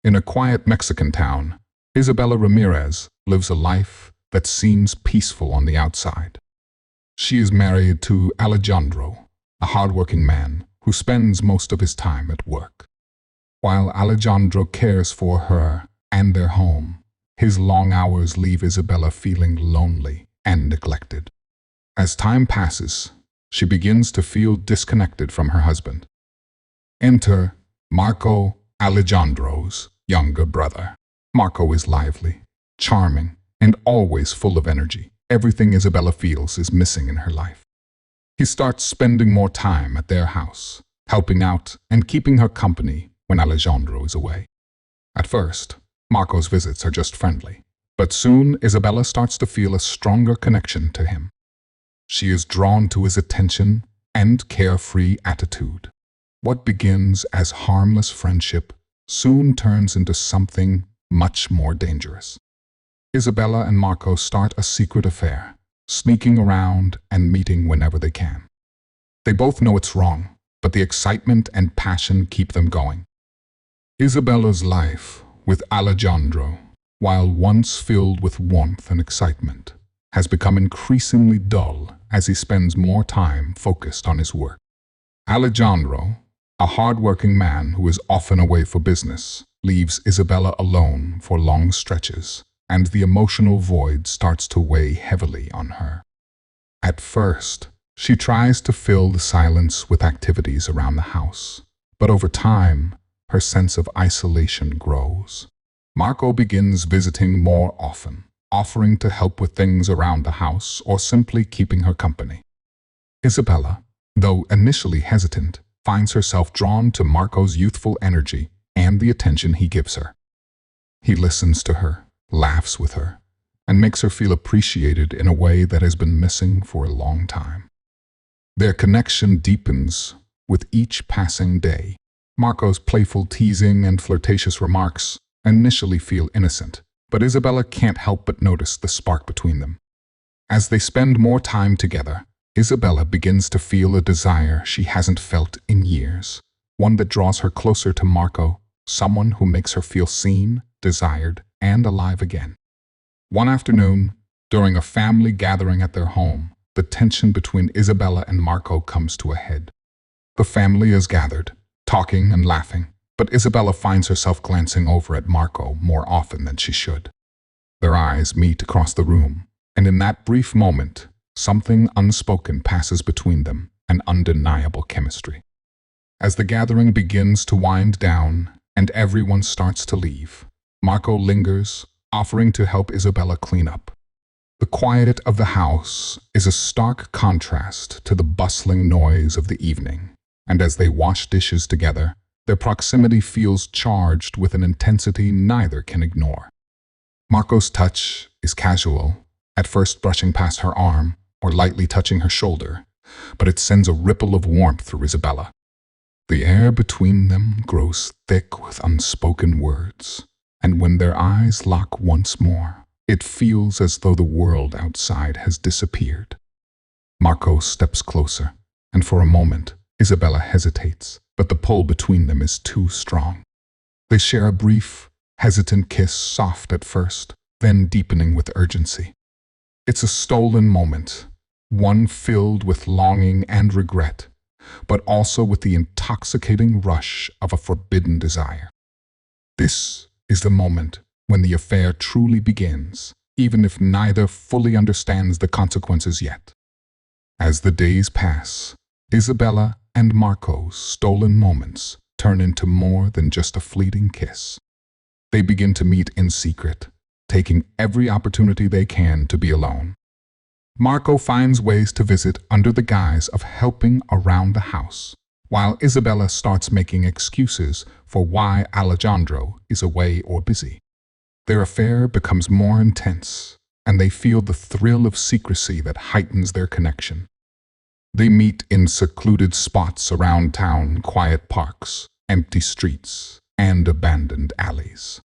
In a quiet Mexican town, Isabella Ramirez lives a life that seems peaceful on the outside. She is married to Alejandro, a hardworking man who spends most of his time at work. While Alejandro cares for her and their home, his long hours leave Isabella feeling lonely and neglected. As time passes, she begins to feel disconnected from her husband. Enter Marco, Alejandro's younger brother. Marco is lively, charming, and always full of energy. Everything Isabella feels is missing in her life. He starts spending more time at their house, helping out and keeping her company when Alejandro is away. At first, Marco's visits are just friendly, but soon Isabella starts to feel a stronger connection to him. She is drawn to his attention and carefree attitude. What begins as harmless friendship soon turns into something much more dangerous. Isabella and Marco start a secret affair, sneaking around and meeting whenever they can. They both know it's wrong, but the excitement and passion keep them going. Isabella's life with Alejandro, while once filled with warmth and excitement, has become increasingly dull as he spends more time focused on his work. Alejandro, a hard-working man who is often away for business, leaves Isabella alone for long stretches, and the emotional void starts to weigh heavily on her. At first, she tries to fill the silence with activities around the house, but over time, her sense of isolation grows. Marco begins visiting more often, offering to help with things around the house or simply keeping her company. Isabella, though initially hesitant, finds herself drawn to Marco's youthful energy and the attention he gives her. He listens to her, laughs with her, and makes her feel appreciated in a way that has been missing for a long time. Their connection deepens with each passing day. Marco's playful teasing and flirtatious remarks initially feel innocent, but Isabella can't help but notice the spark between them. As they spend more time together, Isabella begins to feel a desire she hasn't felt in years, one that draws her closer to Marco, someone who makes her feel seen, desired, and alive again. One afternoon, during a family gathering at their home, the tension between Isabella and Marco comes to a head. The family is gathered, talking and laughing, but Isabella finds herself glancing over at Marco more often than she should. Their eyes meet across the room, and in that brief moment, something unspoken passes between them, an undeniable chemistry. As the gathering begins to wind down and everyone starts to leave, Marco lingers, offering to help Isabella clean up. The quiet of the house is a stark contrast to the bustling noise of the evening, and as they wash dishes together, their proximity feels charged with an intensity neither can ignore. Marco's touch is casual, at first brushing past her arm or lightly touching her shoulder, but it sends a ripple of warmth through Isabella. The air between them grows thick with unspoken words, and when their eyes lock once more, it feels as though the world outside has disappeared. Marco steps closer, and for a moment, Isabella hesitates, but the pull between them is too strong. They share a brief, hesitant kiss, soft at first, then deepening with urgency. It's a stolen moment, one filled with longing and regret, but also with the intoxicating rush of a forbidden desire. This is the moment when the affair truly begins, even if neither fully understands the consequences yet. As the days pass, Isabella and Marco's stolen moments turn into more than just a fleeting kiss. They begin to meet in secret, taking every opportunity they can to be alone. Marco finds ways to visit under the guise of helping around the house, while Isabella starts making excuses for why Alejandro is away or busy. Their affair becomes more intense, and they feel the thrill of secrecy that heightens their connection. They meet in secluded spots around town, quiet parks, empty streets, and abandoned alleys.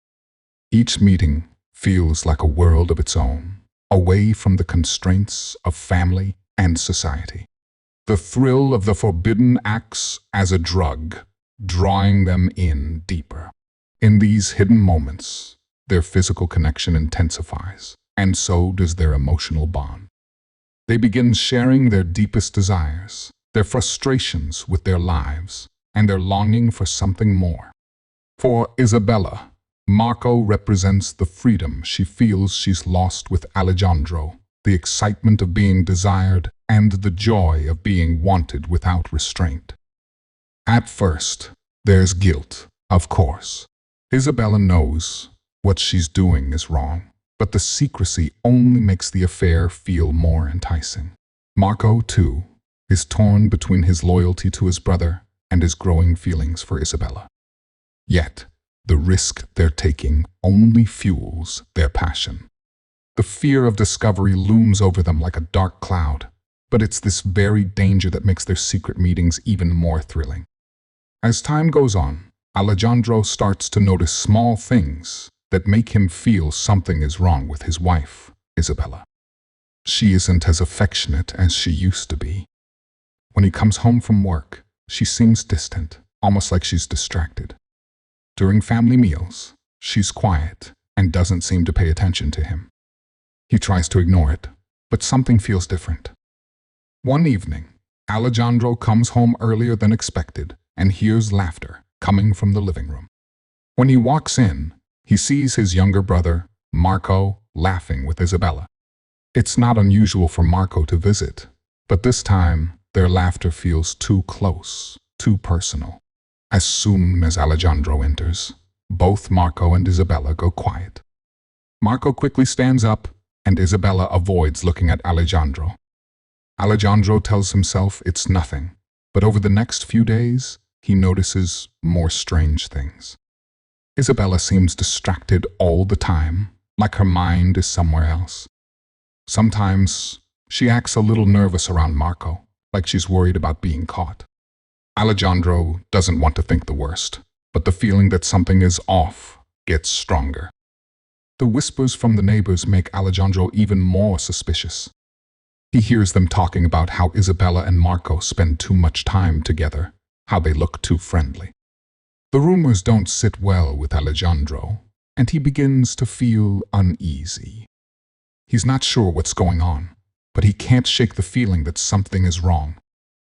Each meeting feels like a world of its own, away from the constraints of family and society. The thrill of the forbidden acts as a drug, drawing them in deeper. In these hidden moments, their physical connection intensifies, and so does their emotional bond. They begin sharing their deepest desires, their frustrations with their lives, and their longing for something more. For Isabella, Marco represents the freedom she feels she's lost with Alejandro, the excitement of being desired, and the joy of being wanted without restraint. At first, there's guilt, of course. Isabella knows what she's doing is wrong, but the secrecy only makes the affair feel more enticing. Marco, too, is torn between his loyalty to his brother and his growing feelings for Isabella. Yet, the risk they're taking only fuels their passion. The fear of discovery looms over them like a dark cloud, but it's this very danger that makes their secret meetings even more thrilling. As time goes on, Alejandro starts to notice small things that make him feel something is wrong with his wife, Isabella. She isn't as affectionate as she used to be. When he comes home from work, she seems distant, almost like she's distracted. During family meals, she's quiet and doesn't seem to pay attention to him. He tries to ignore it, but something feels different. One evening, Alejandro comes home earlier than expected and hears laughter coming from the living room. When he walks in, he sees his younger brother, Marco, laughing with Isabella. It's not unusual for Marco to visit, but this time their laughter feels too close, too personal. As soon as Alejandro enters, both Marco and Isabella go quiet. Marco quickly stands up, and Isabella avoids looking at Alejandro. Alejandro tells himself it's nothing, but over the next few days, he notices more strange things. Isabella seems distracted all the time, like her mind is somewhere else. Sometimes, she acts a little nervous around Marco, like she's worried about being caught. Alejandro doesn't want to think the worst, but the feeling that something is off gets stronger. The whispers from the neighbors make Alejandro even more suspicious. He hears them talking about how Isabella and Marco spend too much time together, how they look too friendly. The rumors don't sit well with Alejandro, and he begins to feel uneasy. He's not sure what's going on, but he can't shake the feeling that something is wrong.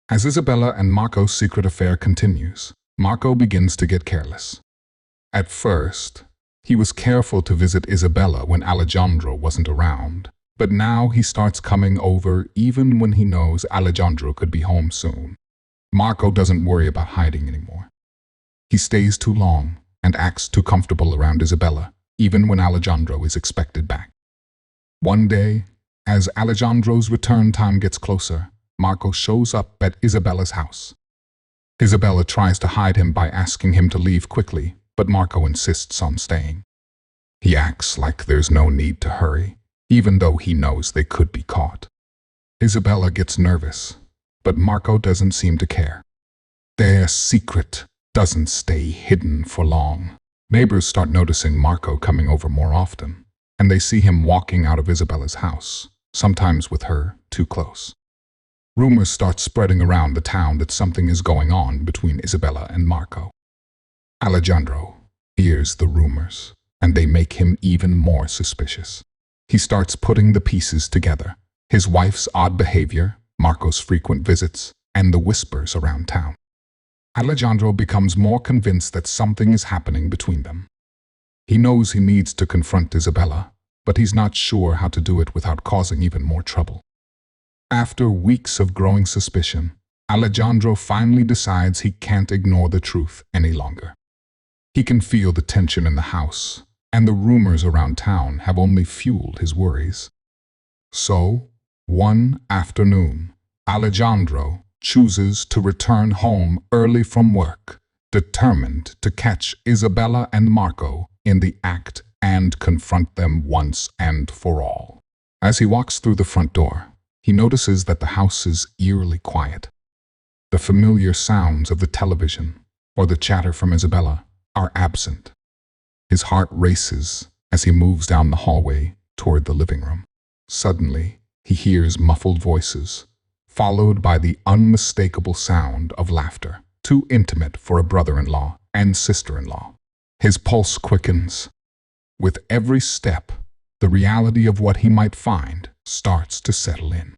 As Isabella and Marco's secret affair continues, Marco begins to get careless. At first, he was careful to visit Isabella when Alejandro wasn't around, but now he starts coming over even when he knows Alejandro could be home soon. Marco doesn't worry about hiding anymore. He stays too long and acts too comfortable around Isabella, even when Alejandro is expected back. One day, as Alejandro's return time gets closer, Marco shows up at Isabella's house. Isabella tries to hide him by asking him to leave quickly, but Marco insists on staying. He acts like there's no need to hurry, even though he knows they could be caught. Isabella gets nervous, but Marco doesn't seem to care. Their secret doesn't stay hidden for long. Neighbors start noticing Marco coming over more often, and they see him walking out of Isabella's house, sometimes with her too close. Rumors start spreading around the town that something is going on between Isabella and Marco. Alejandro hears the rumors, and they make him even more suspicious. He starts putting the pieces together: his wife's odd behavior, Marco's frequent visits, and the whispers around town. Alejandro becomes more convinced that something is happening between them. He knows he needs to confront Isabella, but he's not sure how to do it without causing even more trouble. After weeks of growing suspicion, Alejandro finally decides he can't ignore the truth any longer. He can feel the tension in the house, and the rumors around town have only fueled his worries. So, one afternoon, Alejandro chooses to return home early from work, determined to catch Isabella and Marco in the act and confront them once and for all. As he walks through the front door, he notices that the house is eerily quiet. The familiar sounds of the television or the chatter from Isabella are absent. His heart races as he moves down the hallway toward the living room. Suddenly, he hears muffled voices, followed by the unmistakable sound of laughter, too intimate for a brother-in-law and sister-in-law. His pulse quickens. With every step, the reality of what he might find starts to settle in.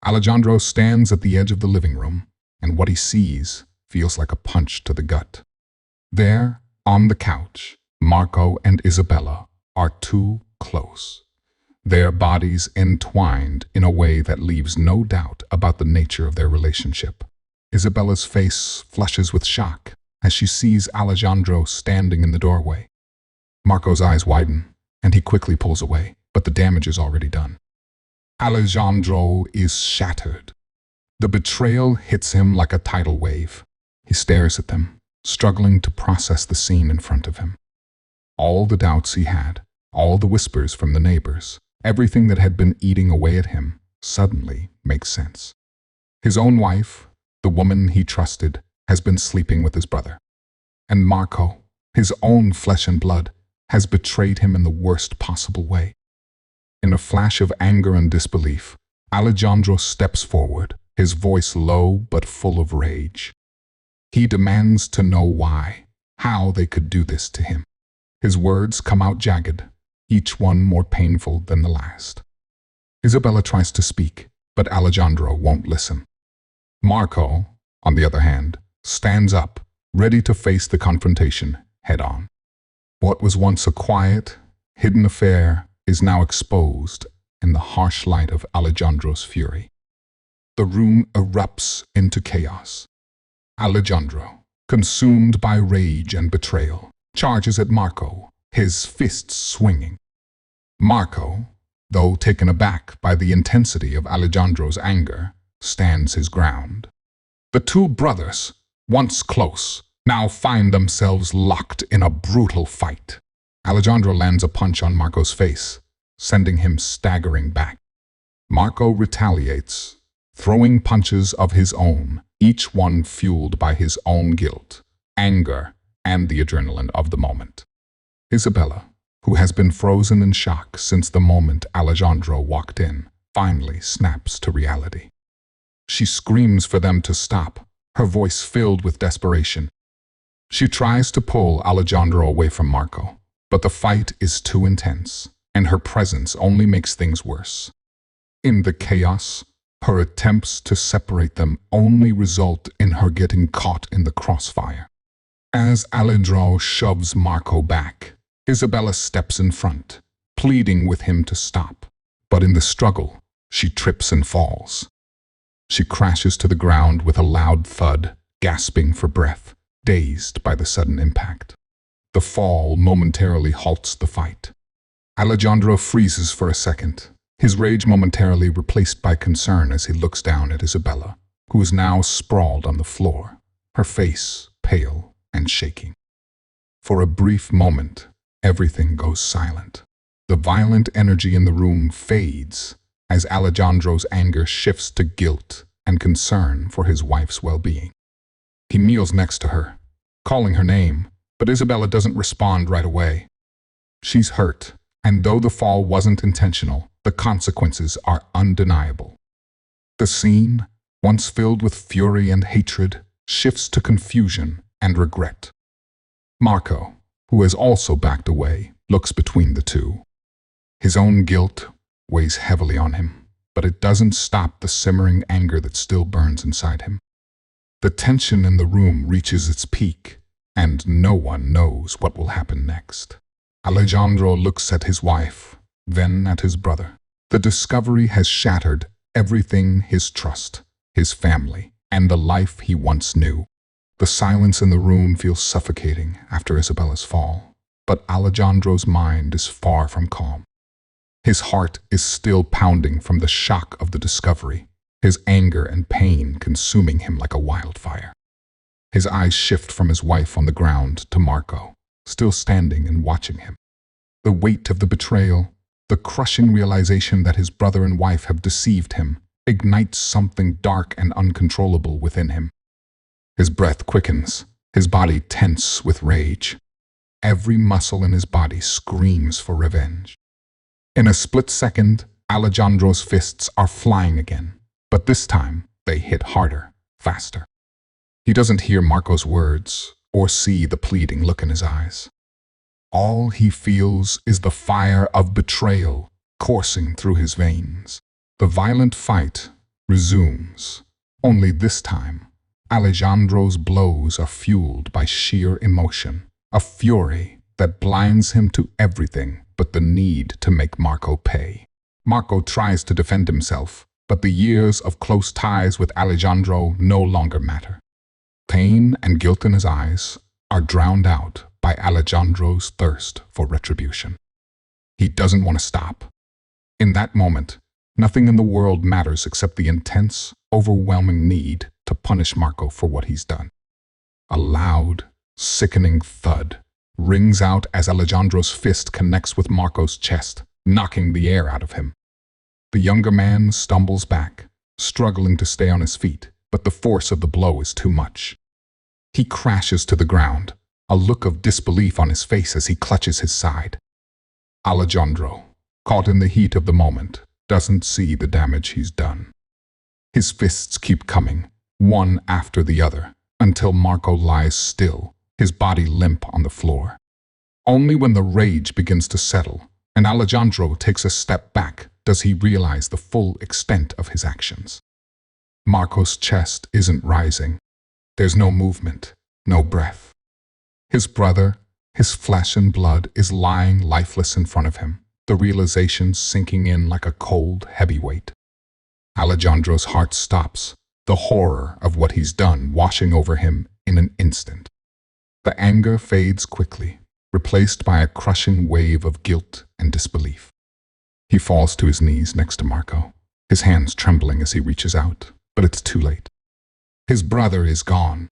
Alejandro stands at the edge of the living room, and what he sees feels like a punch to the gut. There, on the couch, Marco and Isabella are too close, their bodies entwined in a way that leaves no doubt about the nature of their relationship. Isabella's face flushes with shock as she sees Alejandro standing in the doorway. Marco's eyes widen, and he quickly pulls away, but the damage is already done. Alejandro is shattered. The betrayal hits him like a tidal wave. He stares at them, struggling to process the scene in front of him. All the doubts he had, all the whispers from the neighbors, everything that had been eating away at him, suddenly makes sense. His own wife, the woman he trusted, has been sleeping with his brother. And Marco, his own flesh and blood, has betrayed him in the worst possible way. In a flash of anger and disbelief, Alejandro steps forward, his voice low but full of rage. He demands to know why, how they could do this to him. His words come out jagged, each one more painful than the last. Isabella tries to speak, but Alejandro won't listen. Marco, on the other hand, stands up, ready to face the confrontation head-on. What was once a quiet, hidden affair is now exposed in the harsh light of Alejandro's fury. The room erupts into chaos. Alejandro, consumed by rage and betrayal, charges at Marco, his fists swinging. Marco, though taken aback by the intensity of Alejandro's anger, stands his ground. The two brothers, once close, now find themselves locked in a brutal fight. Alejandro lands a punch on Marco's face, sending him staggering back. Marco retaliates, throwing punches of his own, each one fueled by his own guilt, anger, and the adrenaline of the moment. Isabella, who has been frozen in shock since the moment Alejandro walked in, finally snaps to reality. She screams for them to stop, her voice filled with desperation. She tries to pull Alejandro away from Marco, but the fight is too intense, and her presence only makes things worse. In the chaos, her attempts to separate them only result in her getting caught in the crossfire. As Alejandro shoves Marco back, Isabella steps in front, pleading with him to stop. But in the struggle, she trips and falls. She crashes to the ground with a loud thud, gasping for breath, dazed by the sudden impact. The fall momentarily halts the fight. Alejandro freezes for a second, his rage momentarily replaced by concern as he looks down at Isabella, who is now sprawled on the floor, her face pale and shaking. For a brief moment, everything goes silent. The violent energy in the room fades as Alejandro's anger shifts to guilt and concern for his wife's well-being. He kneels next to her, calling her name, but Isabella doesn't respond right away. She's hurt, and though the fall wasn't intentional, the consequences are undeniable. The scene, once filled with fury and hatred, shifts to confusion and regret. Marco, who has also backed away, looks between the two. His own guilt weighs heavily on him, but it doesn't stop the simmering anger that still burns inside him. The tension in the room reaches its peak, and no one knows what will happen next. Alejandro looks at his wife, then at his brother. The discovery has shattered everything: his trust, his family, and the life he once knew. The silence in the room feels suffocating after Isabella's fall, but Alejandro's mind is far from calm. His heart is still pounding from the shock of the discovery, his anger and pain consuming him like a wildfire. His eyes shift from his wife on the ground to Marco, still standing and watching him. The weight of the betrayal, the crushing realization that his brother and wife have deceived him, ignites something dark and uncontrollable within him. His breath quickens, his body tense with rage. Every muscle in his body screams for revenge. In a split second, Alejandro's fists are flying again, but this time they hit harder, faster. He doesn't hear Marco's words or see the pleading look in his eyes. All he feels is the fire of betrayal coursing through his veins. The violent fight resumes, only this time, Alejandro's blows are fueled by sheer emotion, a fury that blinds him to everything but the need to make Marco pay. Marco tries to defend himself, but the years of close ties with Alejandro no longer matter. Pain and guilt in his eyes are drowned out by Alejandro's thirst for retribution. He doesn't want to stop. In that moment, nothing in the world matters except the intense, overwhelming need to punish Marco for what he's done. A loud, sickening thud rings out as Alejandro's fist connects with Marco's chest, knocking the air out of him. The younger man stumbles back, struggling to stay on his feet, but the force of the blow is too much. He crashes to the ground, a look of disbelief on his face as he clutches his side. Alejandro, caught in the heat of the moment, doesn't see the damage he's done. His fists keep coming, one after the other, until Marco lies still, his body limp on the floor. Only when the rage begins to settle and Alejandro takes a step back does he realize the full extent of his actions. Marco's chest isn't rising. There's no movement, no breath. His brother, his flesh and blood, is lying lifeless in front of him, the realization sinking in like a cold, heavy weight. Alejandro's heart stops, the horror of what he's done washing over him in an instant. The anger fades quickly, replaced by a crushing wave of guilt and disbelief. He falls to his knees next to Marco, his hands trembling as he reaches out, but it's too late. His brother is gone.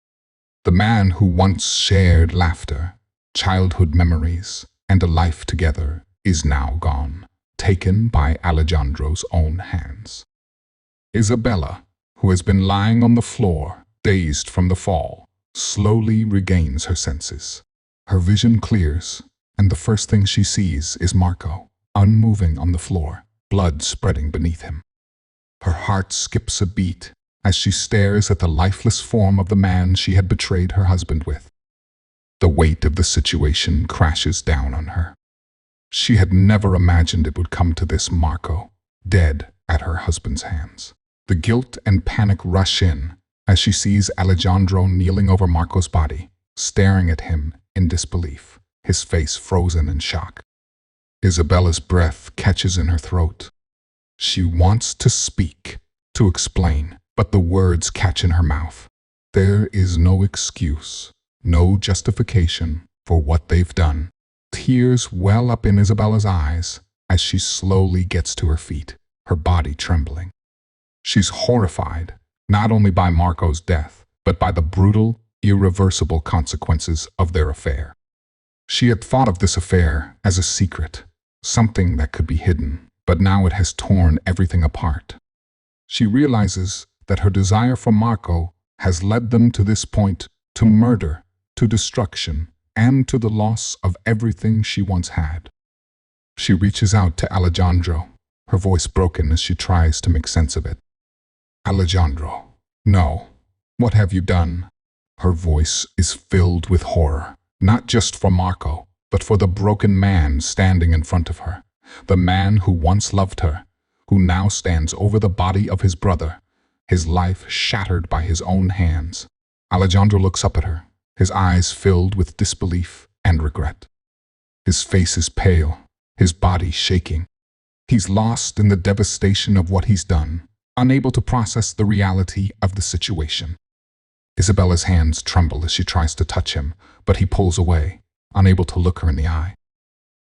The man who once shared laughter, childhood memories, and a life together is now gone, taken by Alejandro's own hands. Isabella, who has been lying on the floor, dazed from the fall, slowly regains her senses. Her vision clears, and the first thing she sees is Marco, unmoving on the floor, blood spreading beneath him. Her heart skips a beat as she stares at the lifeless form of the man she had betrayed her husband with. The weight of the situation crashes down on her. She had never imagined it would come to this. Marco, dead at her husband's hands. The guilt and panic rush in as she sees Alejandro kneeling over Marco's body, staring at him in disbelief, his face frozen in shock. Isabella's breath catches in her throat. She wants to speak, to explain, but the words catch in her mouth. There is no excuse, no justification for what they've done. Tears well up in Isabella's eyes as she slowly gets to her feet, her body trembling. She's horrified, not only by Marco's death, but by the brutal, irreversible consequences of their affair. She had thought of this affair as a secret, something that could be hidden, but now it has torn everything apart. She realizes that her desire for Marco has led them to this point, to murder, to destruction, and to the loss of everything she once had. She reaches out to Alejandro, her voice broken as she tries to make sense of it. Alejandro, no, what have you done? Her voice is filled with horror, not just for Marco, but for the broken man standing in front of her, the man who once loved her, who now stands over the body of his brother, his life shattered by his own hands. Alejandro looks up at her, his eyes filled with disbelief and regret. His face is pale, his body shaking. He's lost in the devastation of what he's done, unable to process the reality of the situation. Isabella's hands tremble as she tries to touch him, but he pulls away, unable to look her in the eye.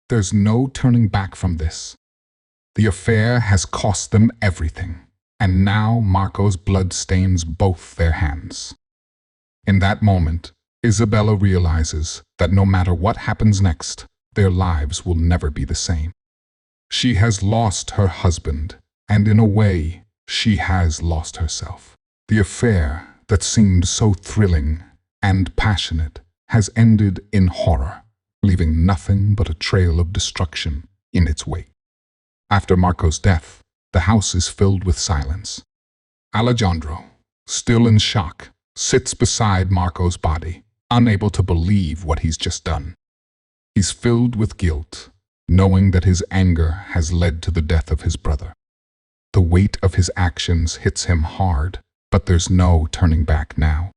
There's no turning back from this. The affair has cost them everything, and now Marco's blood stains both their hands. In that moment, Isabella realizes that no matter what happens next, their lives will never be the same. She has lost her husband, and in a way, she has lost herself. The affair that seemed so thrilling and passionate has ended in horror, leaving nothing but a trail of destruction in its wake. After Marco's death, the house is filled with silence. Alejandro, still in shock, sits beside Marco's body, unable to believe what he's just done. He's filled with guilt, knowing that his anger has led to the death of his brother. The weight of his actions hits him hard, but there's no turning back now.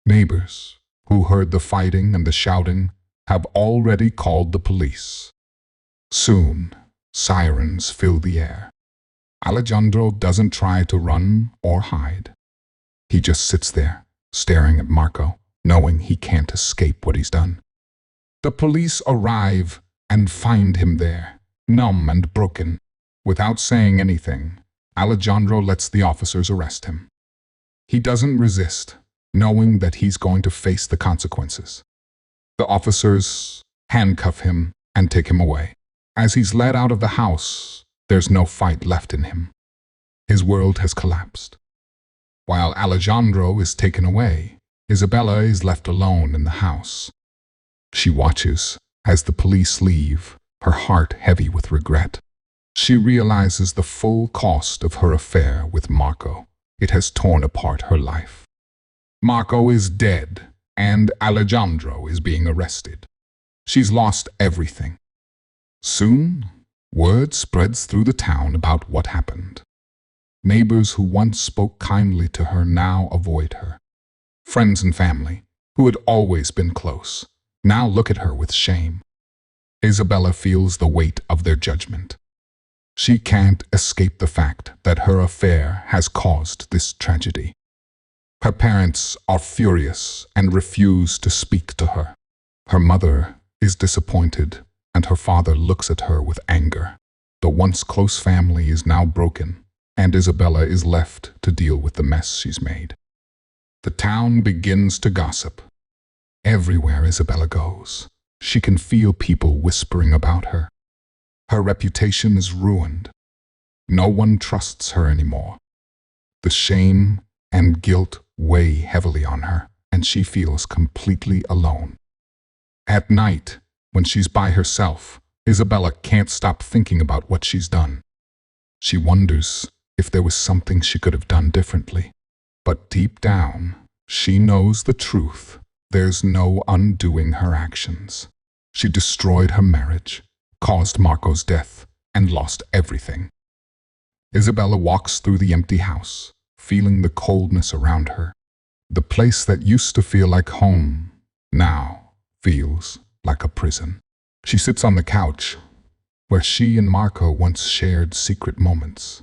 Neighbors, who heard the fighting and the shouting, have already called the police. Soon, sirens fill the air. Alejandro doesn't try to run or hide. He just sits there, staring at Marco, knowing he can't escape what he's done. The police arrive and find him there, numb and broken. Without saying anything, Alejandro lets the officers arrest him. He doesn't resist, knowing that he's going to face the consequences. The officers handcuff him and take him away. As he's led out of the house, there's no fight left in him. His world has collapsed. While Alejandro is taken away, Isabella is left alone in the house. She watches as the police leave, her heart heavy with regret. She realizes the full cost of her affair with Marco. It has torn apart her life. Marco is dead, and Alejandro is being arrested. She's lost everything. Soon, word spreads through the town about what happened. Neighbors who once spoke kindly to her now avoid her. Friends and family, who had always been close, now look at her with shame. Isabella feels the weight of their judgment. She can't escape the fact that her affair has caused this tragedy. Her parents are furious and refuse to speak to her. Her mother is disappointed, and her father looks at her with anger. The once close family is now broken, and Isabella is left to deal with the mess she's made. The town begins to gossip. Everywhere Isabella goes, she can feel people whispering about her. Her reputation is ruined. No one trusts her anymore. The shame and guilt weigh heavily on her, and she feels completely alone. At night, when she's by herself, Isabella can't stop thinking about what she's done. She wonders if there was something she could have done differently. But deep down, she knows the truth. There's no undoing her actions. She destroyed her marriage, caused Marco's death, and lost everything. Isabella walks through the empty house, feeling the coldness around her. The place that used to feel like home now feels like a prison. She sits on the couch, where she and Marco once shared secret moments.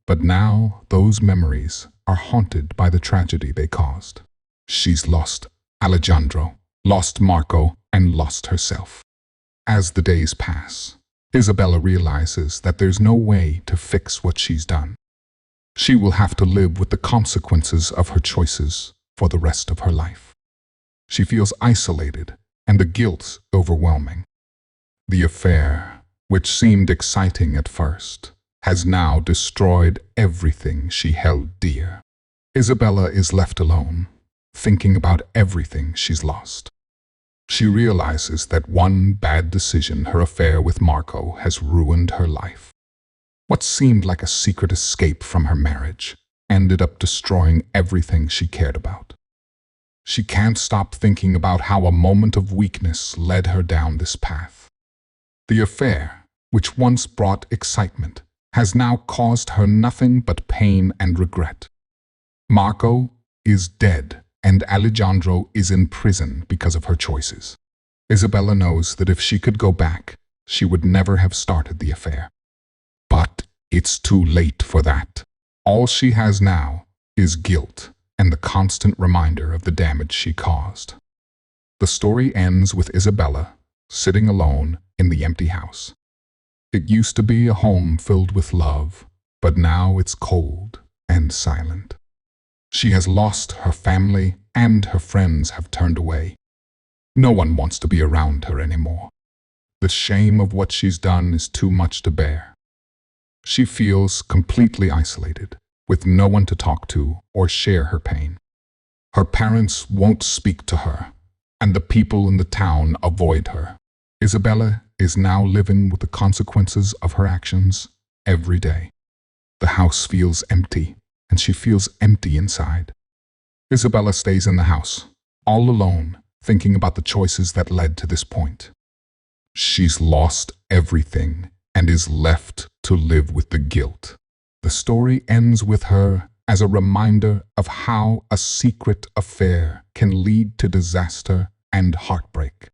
But now those memories are haunted by the tragedy they caused. She's lost Alejandro, lost Marco, and lost herself. As the days pass, Isabella realizes that there's no way to fix what she's done. She will have to live with the consequences of her choices for the rest of her life. She feels isolated, and the guilt's overwhelming. The affair, which seemed exciting at first, has now destroyed everything she held dear. Isabella is left alone, thinking about everything she's lost. She realizes that one bad decision, her affair with Marco, has ruined her life. What seemed like a secret escape from her marriage ended up destroying everything she cared about. She can't stop thinking about how a moment of weakness led her down this path. The affair, which once brought excitement, has now caused her nothing but pain and regret. Marco is dead, and Alejandro is in prison because of her choices. Isabella knows that if she could go back, she would never have started the affair. But it's too late for that. All she has now is guilt and the constant reminder of the damage she caused. The story ends with Isabella sitting alone in the empty house. It used to be a home filled with love, but now it's cold and silent. She has lost her family, and her friends have turned away. No one wants to be around her anymore. The shame of what she's done is too much to bear. She feels completely isolated, with no one to talk to or share her pain. Her parents won't speak to her, and the people in the town avoid her. Isabella is now living with the consequences of her actions every day. The house feels empty, and she feels empty inside. Isabella stays in the house, all alone, thinking about the choices that led to this point. She's lost everything and is left to live with the guilt. The story ends with her as a reminder of how a secret affair can lead to disaster and heartbreak.